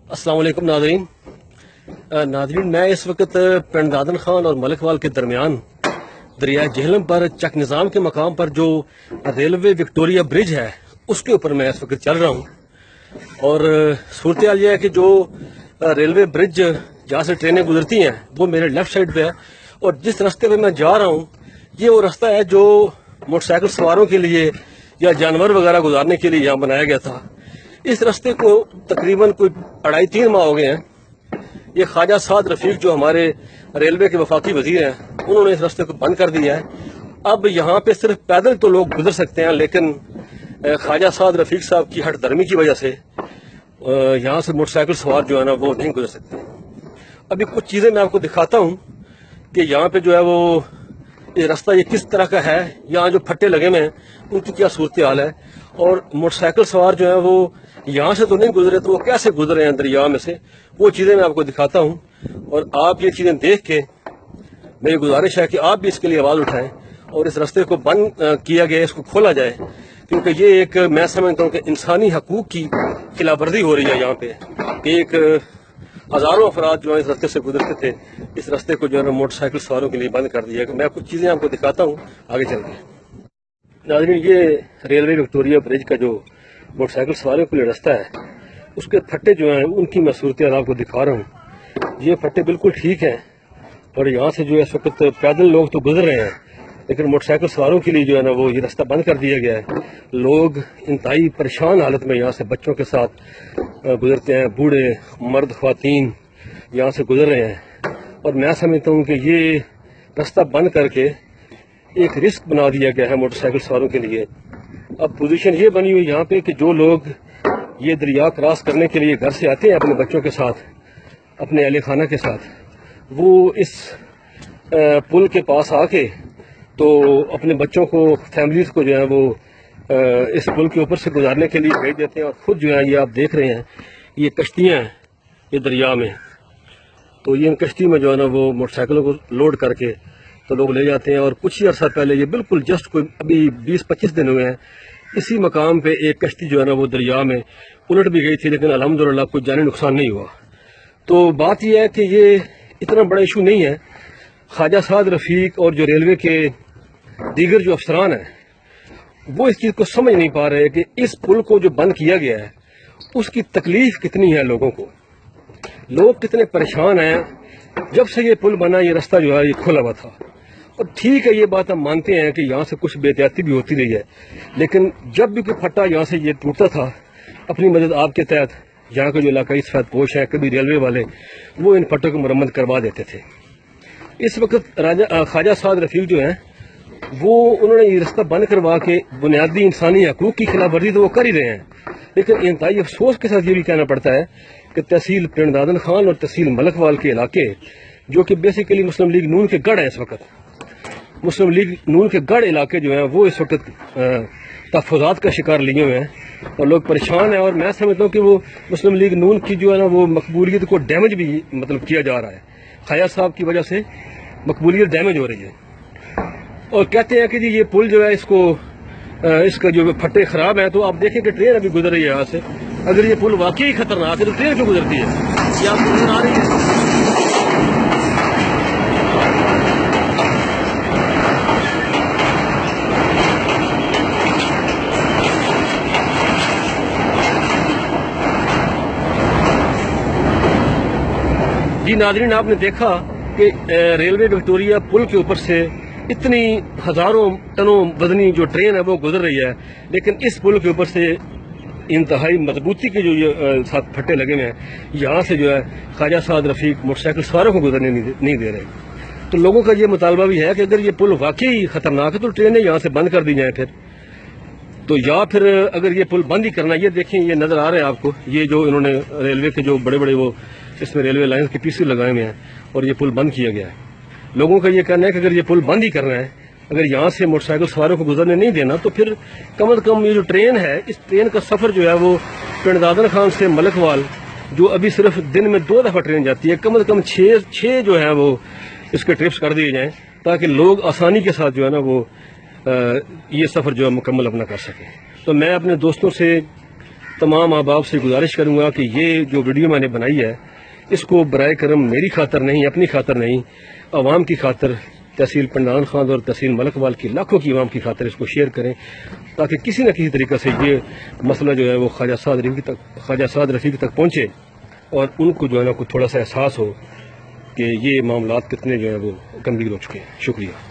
अस्सलाम वालेकुम नाज़रीन। मैं इस वक्त पिंड दादन खान और मलिकवाल के दरमियान दरिया झेलम पर चक निज़ाम के मकाम पर जो रेलवे विक्टोरिया ब्रिज है उसके ऊपर मैं इस वक्त चल रहा हूँ। और सूरत हाल यह है कि जो रेलवे ब्रिज जहाँ से ट्रेनें गुजरती हैं वो मेरे लेफ्ट साइड पे है, और जिस रास्ते पे मैं जा रहा हूँ ये वो रास्ता है जो मोटरसाइकिल सवारों के लिए या जानवर वगैरह गुजारने के लिए यहाँ बनाया गया था। इस रास्ते को तकरीबन कोई 2.5-3 माह हो गए हैं। ये ख्वाजा साद रफीक जो हमारे रेलवे के वफाकी वजीर हैं उन्होंने इस रास्ते को बंद कर दिया है। अब यहाँ पे सिर्फ पैदल तो लोग गुजर सकते हैं, लेकिन ख्वाजा साद रफीक साहब की हठधर्मी की वजह से यहाँ से मोटरसाइकिल सवार जो है ना वो नहीं गुजर सकते। अभी कुछ चीज़ें मैं आपको दिखाता हूँ कि यहाँ पे जो है वो ये रास्ता ये किस तरह का है, यहाँ जो फट्टे लगे हुए हैं उनकी क्या सूरत हाल है, और मोटरसाइकिल सवार जो है वो यहाँ से तो नहीं गुजरे तो वो कैसे गुजरे हैं दरिया में से, वो चीज़ें मैं आपको दिखाता हूँ। और आप ये चीज़ें देख के मेरी गुजारिश है कि आप भी इसके लिए आवाज़ उठाएं और इस रास्ते को बंद किया गया, इसको खोला जाए, क्योंकि ये एक मैं समझता हूँ कि इंसानी हकूक की खिलाफवर्जी हो रही है। यहाँ पे एक हज़ारों अफराद जो है इस रास्ते से गुजरते थे, इस रास्ते को जो है मोटरसाइकिल सवारों के लिए बंद कर दिया। मैं कुछ चीज़ें आपको दिखाता हूँ, आगे चल के। नाज़रीन, ये रेलवे विक्टोरिया ब्रिज का जो मोटरसाइकिल सवारियों के लिए रास्ता है उसके फट्टे जो हैं उनकी मैं सूरत हाल आपको दिखा रहा हूँ। ये फट्टे बिल्कुल ठीक हैं और यहाँ से जो है इस वक्त पैदल लोग तो गुजर रहे हैं, लेकिन मोटरसाइकिल सवारों के लिए जो है ना वो ये रास्ता बंद कर दिया गया है। लोग इंतहाई परेशान हालत में यहाँ से बच्चों के साथ गुजरते हैं, बूढ़े मर्द ख्वातीन यहाँ से गुजर रहे हैं। और मैं समझता हूँ कि ये रास्ता बंद करके एक रिस्क बना दिया गया है मोटरसाइकिल सवारों के लिए। अब पोजीशन ये बनी हुई यहाँ पे कि जो लोग ये दरिया क्रॉस करने के लिए घर से आते हैं अपने बच्चों के साथ, अपने अहले खाना के साथ, वो इस पुल के पास आके तो अपने बच्चों को, फैमिलीज को जो है वो इस पुल के ऊपर से गुजारने के लिए भेज देते हैं। और खुद जो है ये आप देख रहे हैं ये कश्तियाँ हैं ये दरिया में, तो ये इन कश्ती में जो है ना वो मोटरसाइकिलों को लोड करके तो लोग ले जाते हैं। और कुछ ही अर्सा पहले, ये बिल्कुल जस्ट कोई अभी 20-25 दिन हुए हैं, इसी मकाम पे एक कश्ती जो है ना वो दरिया में उलट भी गई थी, लेकिन अल्हम्दुलिल्लाह कोई जानी नुकसान नहीं हुआ। तो बात यह है कि ये इतना बड़ा इशू नहीं है। ख्वाजा साद रफीक और जो रेलवे के दीगर जो अफसरान हैं वो इस चीज़ को समझ नहीं पा रहे कि इस पुल को जो बंद किया गया है उसकी तकलीफ कितनी है लोगों को, लोग कितने परेशान हैं। जब से ये पुल बना ये रास्ता जो है ये खुला हुआ था, और ठीक है ये बात हम मानते हैं कि यहाँ से कुछ बेहतियाती भी होती रही है, लेकिन जब भी कोई फट्टा यहाँ से ये टूटता था अपनी मदद आपके तहत यहाँ के जो इलाकाई सफेद पोश हैं, कभी रेलवे वाले, वो इन फट्टों की मरम्मत करवा देते थे। इस वक्त ख्वाजा साद रफीक जो हैं वो उन्होंने ये रास्ता बंद करवा के बुनियादी इंसानी हकूक की खिलाफ वर्जी तो वो कर ही रहे हैं, लेकिन इंतहाई अफसोस के साथ ये भी कहना पड़ता है कि तहसील पिंड दादन खान और तहसील मलिकवाल के इलाके जो कि बेसिकली मुस्लिम लीग नून के गढ़ हैं, इस वक्त मुस्लिम लीग नून के गढ़ इलाके जो हैं वो इस वक्त तहफ़्फ़ुज़ात का शिकार लिए हुए हैं और लोग परेशान हैं। और मैं समझता हूँ कि वो मुस्लिम लीग नून की जो है ना वो मकबूलियत को डैमेज भी मतलब किया जा रहा है, ख्वाजा साहब की वजह से मकबूलियत डैमेज हो रही है। और कहते हैं कि जी ये पुल जो है इसका जो फट्टे ख़राब हैं, तो आप देखें कि ट्रेन अभी गुजर रही है यहाँ से। अगर ये पुल वाकई ख़तरनाक है तो ट्रेन क्यों गुजरती है? ये आपको नजर आ रही है? जी नाज़रीन, आपने देखा कि रेलवे विक्टोरिया पुल के ऊपर से इतनी हज़ारों टनों वजनी जो ट्रेन है वो गुजर रही है, लेकिन इस पुल के ऊपर से इंतहाई मजबूती के जो ये साथ फट्टे लगे हुए हैं, यहाँ से जो है ख्वाजा साद रफीक मोटरसाइकिल सवारों को गुजरने नहीं दे रहे। तो लोगों का ये मुतालबा भी है कि अगर ये पुल वाकई ख़तरनाक है तो ट्रेनें यहाँ से बंद कर दी जाएँ फिर, तो या फिर अगर ये पुल बंद ही करना। ये देखें, ये नज़र आ रहे हैं आपको, ये जो इन्होंने रेलवे के जो बड़े बड़े वो इसमें रेलवे लाइन के पीछे लगाए हुए हैं और ये पुल बंद किया गया है। लोगों का ये कहना है कि अगर ये पुल बंद ही करना है, अगर यहाँ से मोटरसाइकिल सवारों को गुजरने नहीं देना, तो फिर कम से कम ये जो ट्रेन है, इस ट्रेन का सफ़र जो है वो पिंड दादन खान से मलिकवाल, जो अभी सिर्फ दिन में 2 दफ़ा ट्रेन जाती है, कम से कम 6 जो है वो इसके ट्रिप्स कर दिए जाएँ, ताकि लोग आसानी के साथ जो है ना वो ये सफ़र जो है मुकम्मल अपना कर सकें। तो मैं अपने दोस्तों से تمام احباب سے گزارش کروں گا کہ یہ جو ویڈیو میں نے بنائی ہے اس کو برائے کرم میری خاطر نہیں، اپنی خاطر نہیں، عوام کی خاطر، تحصیل پنڈان خان اور تحصیل ملک وال کی لاکھوں کی عوام کی خاطر اس کو شیئر کریں، تاکہ کسی نہ کسی طریقے سے یہ مسئلہ جو ہے وہ خواجہ سعد رفیق تک پہنچے اور ان کو جو ہے نا کوئی تھوڑا سا احساس ہو کہ یہ معاملات کتنے جو ہیں وہ گمبھیر ہو چکے ہیں۔ شکریہ۔